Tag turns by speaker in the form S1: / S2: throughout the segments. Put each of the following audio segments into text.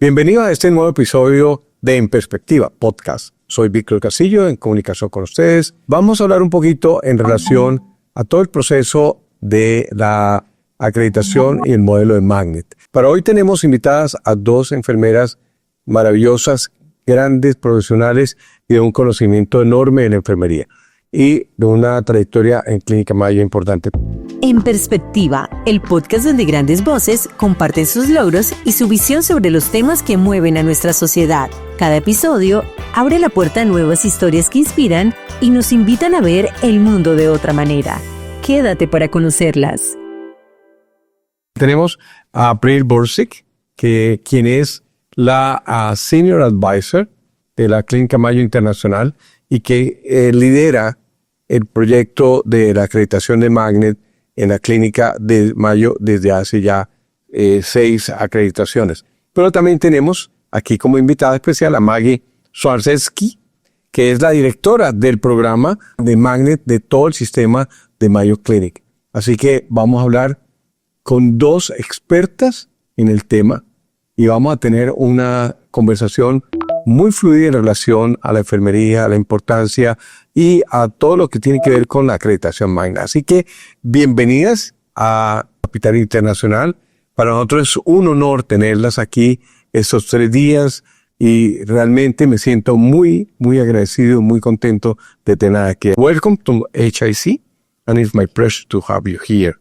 S1: Bienvenido a este nuevo episodio de En Perspectiva, podcast. Soy Víctor Castillo, en comunicación con ustedes. Vamos a hablar un poquito en relación a todo el proceso de la acreditación y el modelo de Magnet. Para hoy tenemos invitadas a dos enfermeras maravillosas, grandes profesionales y de un conocimiento enorme en la enfermería y de una trayectoria en Clínica Mayo importante.
S2: En Perspectiva, el podcast donde grandes voces comparten sus logros y su visión sobre los temas que mueven a nuestra sociedad. Cada episodio abre la puerta a nuevas historias que inspiran y nos invitan a ver el mundo de otra manera. Quédate para conocerlas.
S1: Tenemos a Bursiek, quien es la Senior Advisor de la Clínica Mayo Internacional y que lidera el proyecto de la acreditación de Magnet en la Clínica de Mayo desde hace ya 6 acreditaciones. Pero también tenemos aquí como invitada especial a Maggie Skwierczynski, que es la directora del programa de Magnet de todo el sistema de Mayo Clinic. Así que vamos a hablar con dos expertas en el tema y vamos a tener una conversación muy fluida en relación a la enfermería, a la importancia y a todo lo que tiene que ver con la acreditación Magnet. Así que bienvenidas a Capital Internacional. Para nosotros es un honor tenerlas aquí estos 3 días y realmente me siento muy agradecido, muy contento de tener aquí. Welcome to HIC and it's my pleasure to have you here.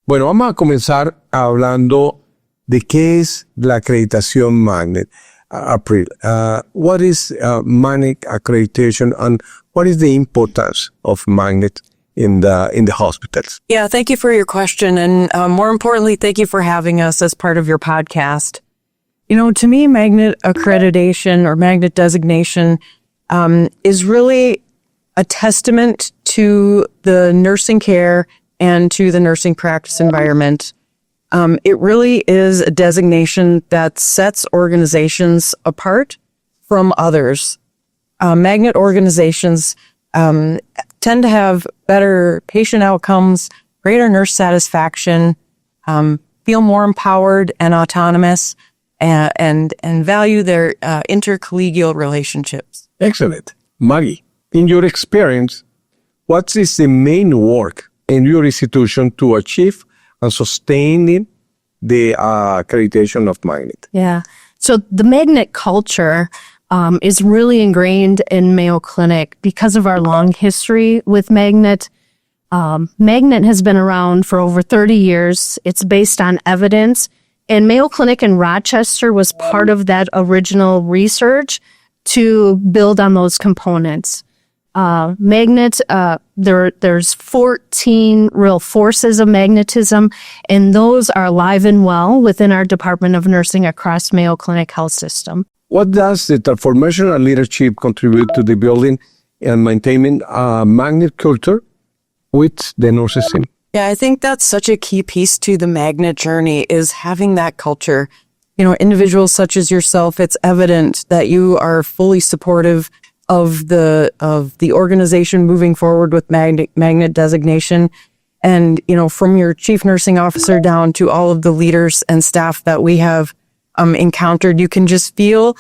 S1: Bueno, vamos a comenzar hablando de qué es la acreditación Magnet. April, what is Magnet accreditation and what is the importance of Magnet in the hospitals?
S3: Yeah, thank you for your question. And more importantly, thank you for having us as part of your podcast. You know, to me, Magnet accreditation or Magnet designation is really a testament to the nursing care and to the nursing practice environment. It really is a designation that sets organizations apart from others. Magnet organizations tend to have better patient outcomes, greater nurse satisfaction, feel more empowered and autonomous, and value their intercollegial relationships.
S1: Excellent. Maggie, in your experience, what is the main work in your institution to achieve and sustain the accreditation of Magnet?
S4: Yeah. So the Magnet culture is really ingrained in Mayo Clinic because of our long history with Magnet. Magnet has been around for over 30 years. It's based on evidence. And Mayo Clinic in Rochester was part of that original research to build on those components. Magnet, there's 14 real forces of magnetism, and those are alive and well within our Department of Nursing across Mayo Clinic Health System.
S1: What does the transformational leadership contribute to the building and maintaining a Magnet culture with the nurses team?
S3: Yeah, I think that's such a key piece to the Magnet journey is having that culture. You know, individuals such as yourself, it's evident that you are fully supportive of the organization moving forward with Magnet designation. And, you know, from your chief nursing officer down to all of the leaders and staff that we have encountered, you can just feel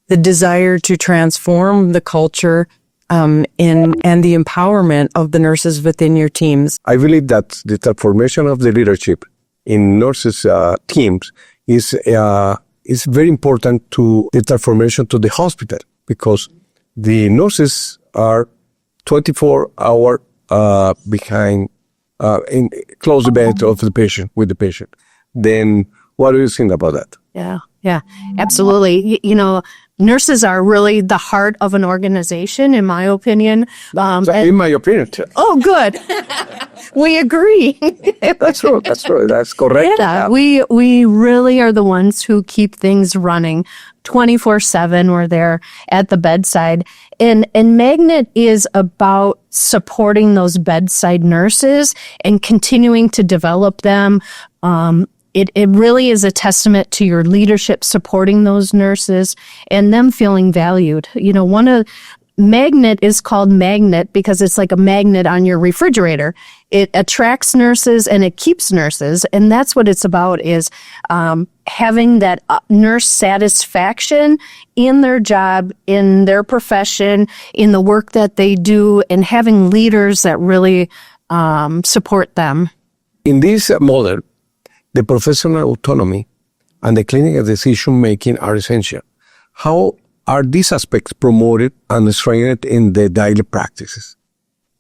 S3: the desire to transform the culture and the empowerment of the nurses within your teams.
S1: I believe that the transformation of the leadership in nurses teams is very important to the transformation to the hospital, because the nurses are 24 hours behind, in close the bed of the patient, with the patient. Then what do you think about that?
S4: Yeah, absolutely. You know, nurses are really the heart of an organization, in my opinion.
S1: In my opinion, too.
S4: Oh, good. We agree.
S1: That's true. That's correct.
S4: Yeah, we really are the ones who keep things running 24/7. We're there at the bedside. And Magnet is about supporting those bedside nurses and continuing to develop them. It really is a testament to your leadership supporting those nurses and them feeling valued. You know, Magnet is called magnet because it's like a magnet on your refrigerator. It attracts nurses and it keeps nurses. And that's what it's about, is having that nurse satisfaction in their job, in their profession, in the work that they do, and having leaders that really support them.
S1: In this model, the professional autonomy and the clinical decision-making are essential. How are these aspects promoted and strengthened in the daily practices?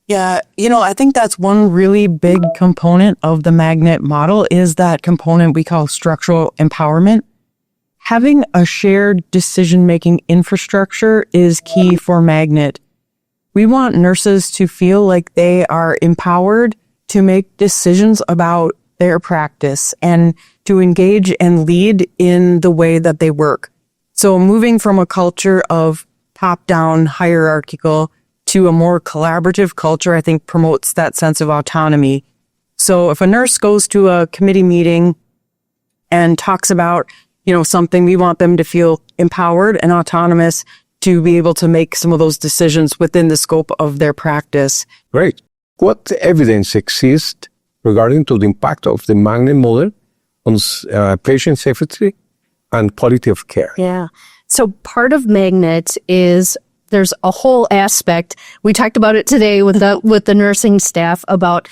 S3: Yeah, I think that's one really big component of the magnet model, is that component we call structural empowerment. Having a shared decision-making infrastructure is key for magnet. We want nurses to feel like they are empowered to make decisions about their practice and to engage and lead in the way that they work. So moving from a culture of top-down hierarchical to a more collaborative culture, I think, promotes that sense of autonomy. So if a nurse goes to a committee meeting and talks about, something, we want them to feel empowered and autonomous to be able to make some of those decisions within the scope of their practice.
S1: Great. What evidence exists regarding to the impact of the magnet model on patient safety and quality of care?
S4: Yeah. So part of magnet is there's a whole aspect. We talked about it today with the nursing staff about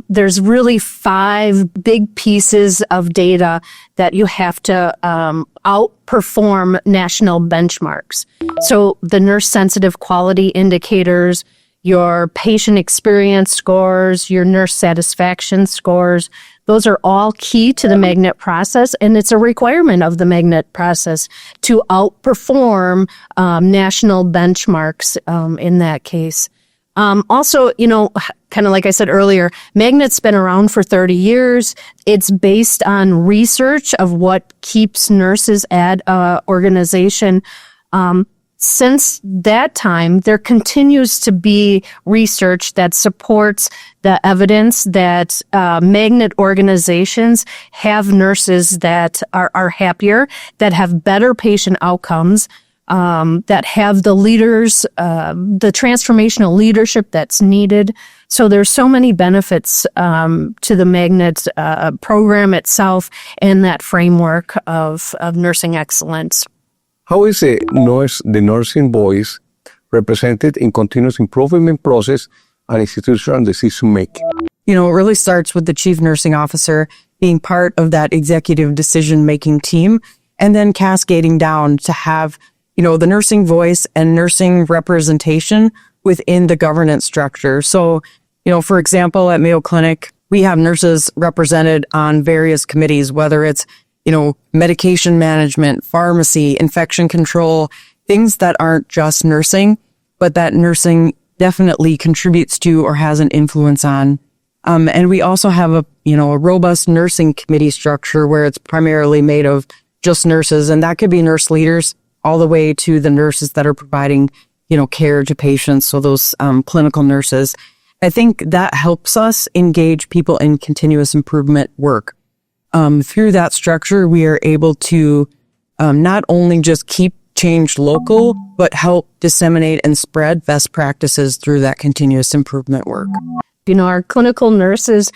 S4: there's really 5 big pieces of data that you have to outperform national benchmarks. So the nurse sensitive quality indicators, your patient experience scores, your nurse satisfaction scores, those are all key to the magnet process, and it's a requirement of the magnet process to outperform national benchmarks in that case. Also, kind of like I said earlier, magnet's been around for 30 years. It's based on research of what keeps nurses at an organization. Since that time, there continues to be research that supports the evidence that magnet organizations have nurses that are happier, that have better patient outcomes, that have the leaders, the transformational leadership that's needed. So there's so many benefits to the magnet program itself and that framework of nursing excellence.
S1: How is the nursing voice represented in continuous improvement process and institutional decision making?
S3: It really starts with the chief nursing officer being part of that executive decision making team, and then cascading down to have, the nursing voice and nursing representation within the governance structure. So, for example, at Mayo Clinic, we have nurses represented on various committees, whether it's medication management, pharmacy, infection control, things that aren't just nursing, but that nursing definitely contributes to or has an influence on. And we also have a robust nursing committee structure where it's primarily made of just nurses, and that could be nurse leaders all the way to the nurses that are providing, care to patients. So those clinical nurses. I think that helps us engage people in continuous improvement work. Through that structure, we are able to not only just keep change local, but help disseminate and spread best practices through that continuous improvement work.
S4: Our clinical nurses,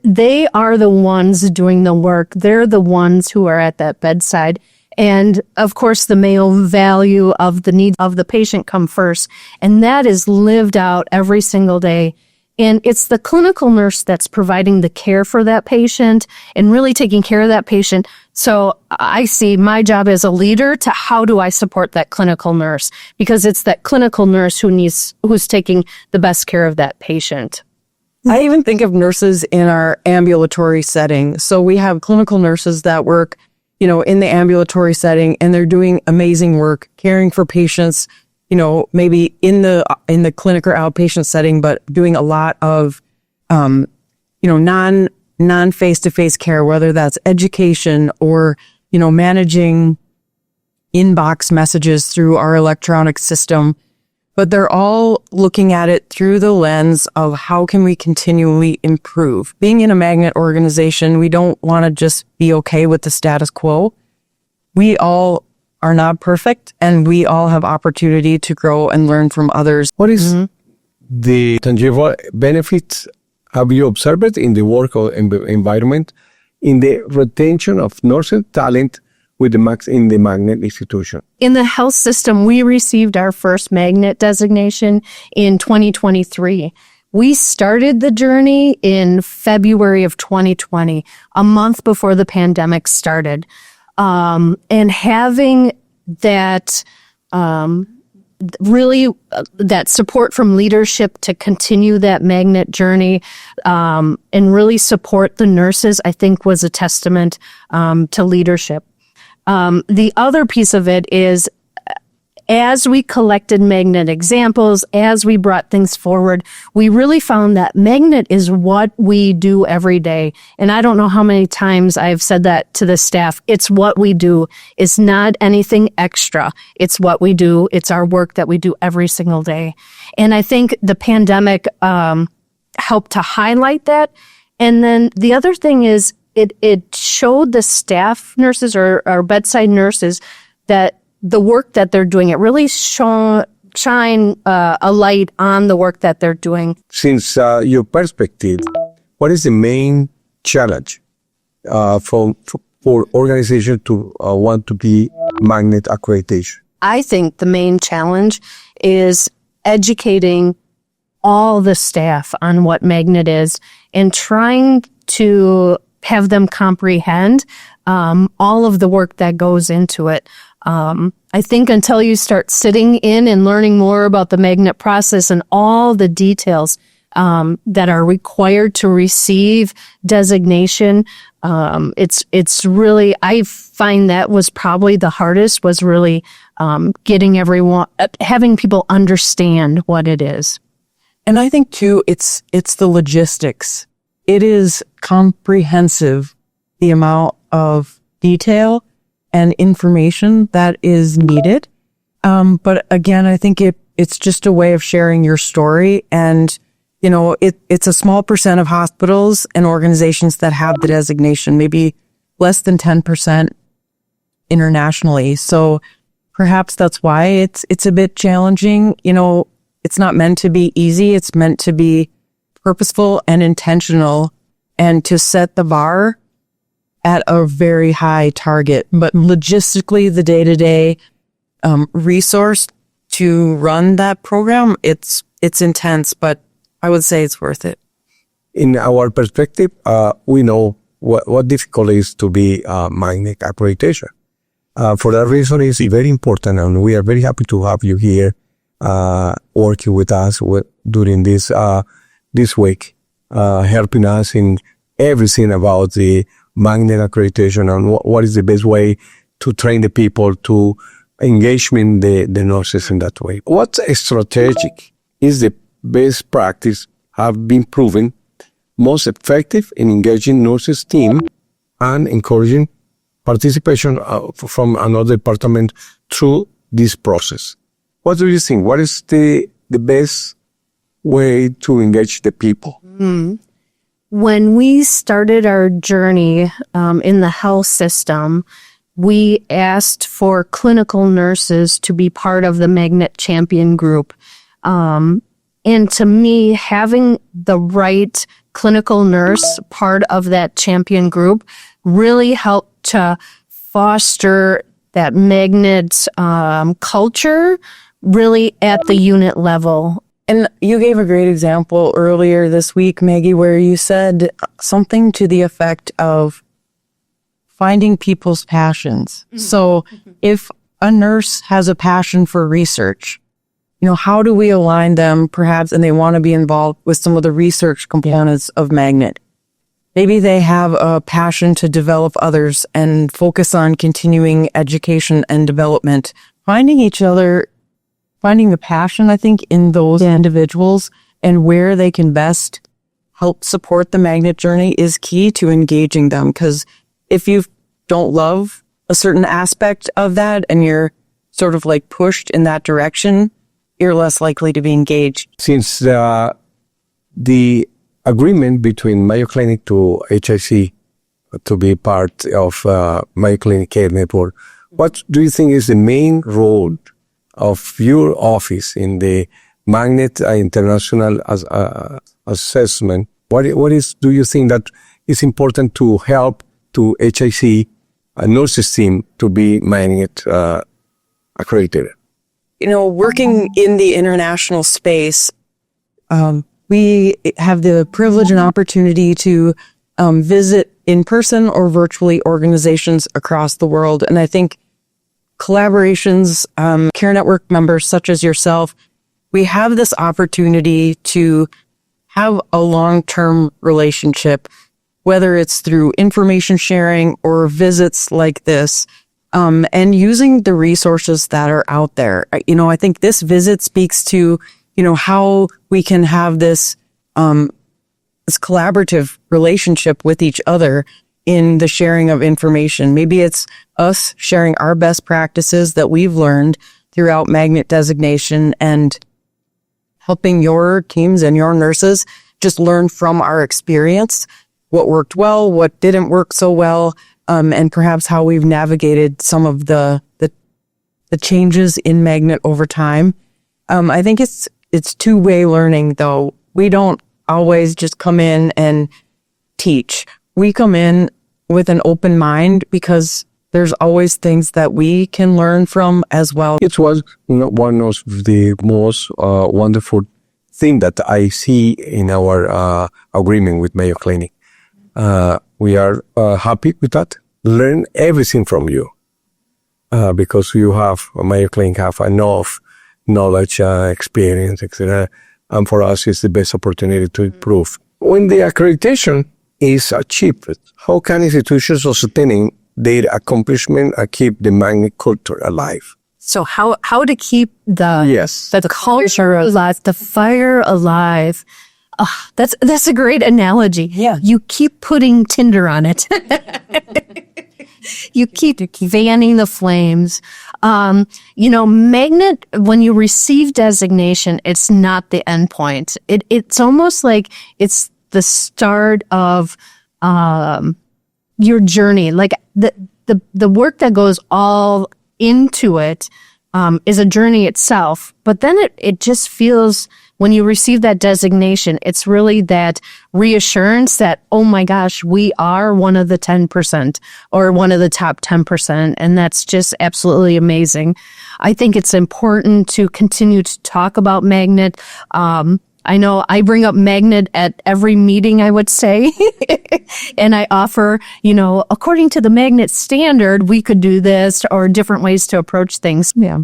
S4: they are the ones doing the work. They're the ones who are at that bedside. And of course, the Mayo value of the needs of the patient come first. And that is lived out every single day. And it's the clinical nurse that's providing the care for that patient and really taking care of that patient. So I see my job as a leader to how do I support that clinical nurse? Because it's that clinical nurse who's taking the best care of that patient.
S3: I even think of nurses in our ambulatory setting. So we have clinical nurses that work, in the ambulatory setting, and they're doing amazing work, caring for patients, maybe in the clinic or outpatient setting, but doing a lot of, non face-to-face care, whether that's education or, managing inbox messages through our electronic system. But they're all looking at it through the lens of how can we continually improve. Being in a magnet organization, we don't want to just be okay with the status quo. We all are not perfect, and we all have opportunity to grow and learn from others.
S1: What is the tangible benefits have you observed in the work or environment in the retention of nursing talent with in the Magnet institution?
S4: In the health system, we received our first Magnet designation in 2023. We started the journey in February of 2020, a month before the pandemic started. And having that, that support from leadership to continue that Magnet journey, and really support the nurses, I think was a testament, to leadership. The other piece of it is, as we collected Magnet examples, as we brought things forward, we really found that Magnet is what we do every day. And I don't know how many times I've said that to the staff. It's what we do. It's not anything extra. It's what we do. It's our work that we do every single day. And I think the pandemic helped to highlight that. And then the other thing is, it showed the staff nurses or bedside nurses that the work that they're doing, it really shine a light on the work that they're doing.
S1: Since your perspective, what is the main challenge for organizations to want to be Magnet accreditation?
S4: I think the main challenge is educating all the staff on what Magnet is and trying to have them comprehend all of the work that goes into it. I think until you start sitting in and learning more about the Magnet process and all the details that are required to receive designation, it's really, I find that was probably the hardest, was really getting everyone, having people understand what it is.
S3: And I think too, it's the logistics. It is comprehensive, the amount of detail and information that is needed. But again, I think it's just a way of sharing your story. And, you know, it's a small percent of hospitals and organizations that have the designation, maybe less than 10% internationally. So perhaps that's why it's a bit challenging. You know, it's not meant to be easy. It's meant to be purposeful and intentional, and to set the bar at a very high target. But logistically, the day-to-day resource to run that program, it's intense, but I would say it's worth it.
S1: In our perspective, we know what difficult it is to be Magnet accreditation. For that reason, it's very important, and we are very happy to have you here working with us during this week, helping us in everything about the Magnet accreditation and what is the best way to train the people to engagement the nurses in that way. What strategic is the best practice have been proven most effective in engaging nurses team and encouraging participation from another department through this process? What do you think? What is the best way to engage the people?
S4: When we started our journey in the health system, we asked for clinical nurses to be part of the Magnet Champion group. And to me, having the right clinical nurse part of that champion group really helped to foster that Magnet culture really at the unit level.
S3: And you gave a great example earlier this week, Maggie, where you said something to the effect of finding people's passions. So if a nurse has a passion for research, you know, how do we align them perhaps, and they want to be involved with some of the research components of Magnet? Maybe they have a passion to develop others and focus on continuing education and development. Finding each other, finding the passion, I think, in those individuals and where they can best help support the Magnet journey is key to engaging them. Because if you don't love a certain aspect of that and you're sort of like pushed in that direction, you're less likely to be engaged.
S1: Since the agreement between Mayo Clinic to HIC to be part of Mayo Clinic Care Network What do you think is the main role of your office in the Magnet International assessment? What do you think that is important to help to HIC nurses team to be Magnet accredited?
S3: Working in the international space, we have the privilege and opportunity to visit in person or virtually organizations across the world. And I think collaborations, Care Network members such as yourself, we have this opportunity to have a long-term relationship, whether it's through information sharing or visits like this, and using the resources that are out there. I think this visit speaks to, how we can have this collaborative relationship with each other in the sharing of information. Maybe it's us sharing our best practices that we've learned throughout Magnet designation and helping your teams and your nurses just learn from our experience, what worked well, what didn't work so well, and perhaps how we've navigated some of the changes in Magnet over time. I think it's two-way learning, though. We don't always just come in and teach. We come in with an open mind because there's always things that we can learn from as well.
S1: It was one of the most wonderful things that I see in our agreement with Mayo Clinic. We are happy with that. Learn everything from you because Mayo Clinic have enough knowledge, experience, etc. And for us, it's the best opportunity to improve. When the accreditation is achieved, how can institutions sustain their accomplishment and keep the Magnet culture alive?
S4: So how to keep the culture alive, the fire alive. That's a great analogy.
S3: Yeah.
S4: You keep putting tinder on it. You keep fanning the flames. Magnet, when you receive designation, it's not the end point. It's almost like it's the start of your journey. Like the work that goes all into it is a journey itself. But then it just feels, when you receive that designation, it's really that reassurance that, oh my gosh, we are one of the 10% or one of the top 10%. And that's just absolutely amazing. I think it's important to continue to talk about Magnet. I know I bring up Magnet at every meeting, I would say, and I offer, according to the Magnet standard, we could do this, or different ways to approach things.
S3: Yeah.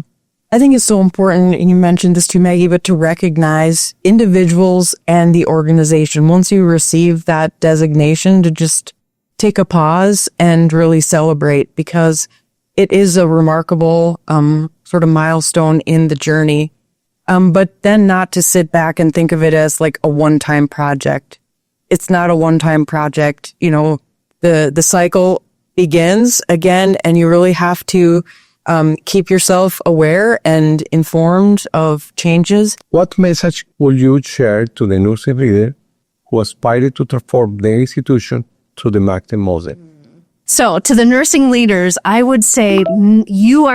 S3: I think it's so important, and you mentioned this too, Maggie, but to recognize individuals and the organization. Once you receive that designation, to just take a pause and really celebrate, because it is a remarkable sort of milestone in the journey. But then not to sit back and think of it as like a one-time project. It's not a one-time project. The cycle begins again, and you really have to keep yourself aware and informed of changes.
S1: What message would you share to the nursing leader who aspire to transform their institution to the Magnet model?
S4: So to the nursing leaders, I would say you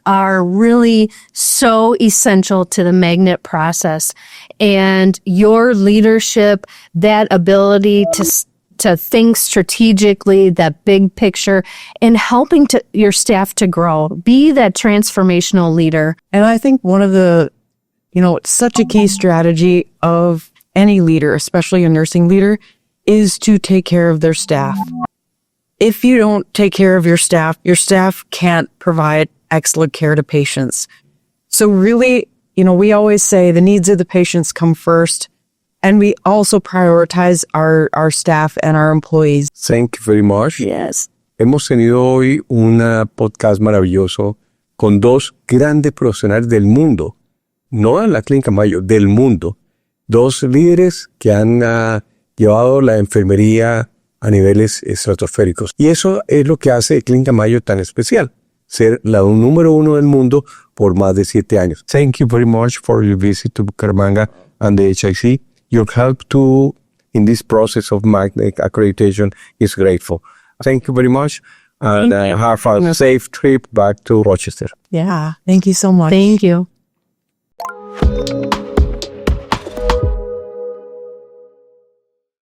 S4: are really so essential to the Magnet process, and your leadership, that ability to think strategically, that big picture, and helping your staff to grow. Be that transformational leader.
S3: And I think one of the, it's such a key strategy of any leader, especially a nursing leader, is to take care of their staff. If you don't take care of your staff can't provide excellent care to patients. So really, we always say the needs of the patients come first. And we also prioritize our staff and our employees.
S1: Thank you very much.
S3: Yes.
S1: Hemos tenido hoy un podcast maravilloso con dos grandes profesionales del mundo, no de la Clínica Mayo, del mundo. Dos líderes que han llevado la enfermería a niveles estratosféricos. Y eso es lo que hace Clínica Mayo tan especial, ser la número uno del mundo por más de 7 años. Thank you very much for your visit to Bucaramanga and the HIC. Your help in this process of Magnet accreditation is grateful. Thank you very much. and have a safe trip back to Rochester.
S3: Yeah. Thank you so much.
S4: Thank you.